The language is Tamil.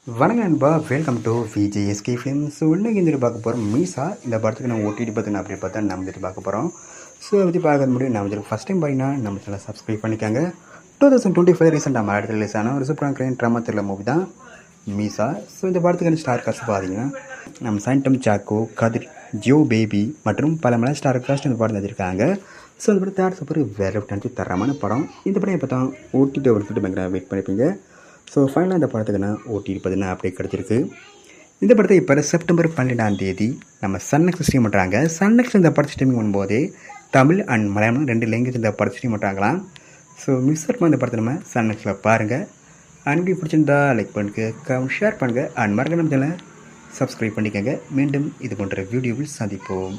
வணக்கம் நண்பா, welcome to VJSK film. So இன்னைக்கு இந்த பார்க்க போகிறோம் மீசா. இந்த படத்துக்கு நம்ம ஓடிடி பார்த்து அப்படி பார்த்தா நம்ம வந்துட்டு பார்க்க போகிறோம். ஸோ அதை பற்றி பார்க்க முடியும். நம்ம இதுக்கு ஃபஸ்ட் டைம் பார்த்தீங்கன்னா நம்ம சேனலை சப்ஸ்கிரைப் பண்ணிக்காங்க. 2025 ரீசெண்டாக மாநிலத்தில் ரிலீஸ் ஆன ஒரு சூப்பரான கிரைம் ட்ராமா த்ரில்லர் மூவி தான் மீசா. ஸோ இந்த படத்துக்கான ஸ்டார் காஸ்ட் பார்த்தீங்கன்னா நம்ம சாண்டம் சாக்கோ, கதிர், ஜியோ பேபி மற்றும் பல மலை ஸ்டார் காஸ்ட் இந்த படம் வச்சிருக்காங்க. ஸோ இந்த படம் தேர்ட் சூப்பர் வேறு நினச்சி தரமான படம். இந்த படம் எப்போ தான் ஓடிடி ஒரு ஃபுட்டு பயங்கர வெயிட் பண்ணிப்பீங்க. ஸோ ஃபைனலாக இந்த படத்துக்குன்னா ஓடிடி பார்த்தீங்கன்னா அப்டேட் கிடச்சிருக்கு. இந்த படத்தை இப்போ செப்டம்பர் 12 நம்ம சன்னெக்ஸ் ஸ்ட்ரீம் பண்ணுறாங்க. சன்னெக்ஸ் இந்த படத்தை ஸ்ட்ரீமிங் பண்ணும்போது தமிழ் அண்ட் மலையாளம் 2 லாங்குவேஜ் இந்த படத்தை ஸ்ட்ரீம் பண்ணுறாங்களாம். ஸோ மிஸ் பண்ண இந்த படத்தை நம்ம சன்னெக்ஸில் பாருங்கள். அன்பு பிடிச்சிருந்தா லைக் பண்ணுங்கள், ஷேர் பண்ணுங்கள் அண்ட் மறக்க நம்ம சேனலை சப்ஸ்கிரைப் பண்ணிக்கோங்க. மீண்டும் இது போன்ற வீடியோவில் சந்திப்போம்.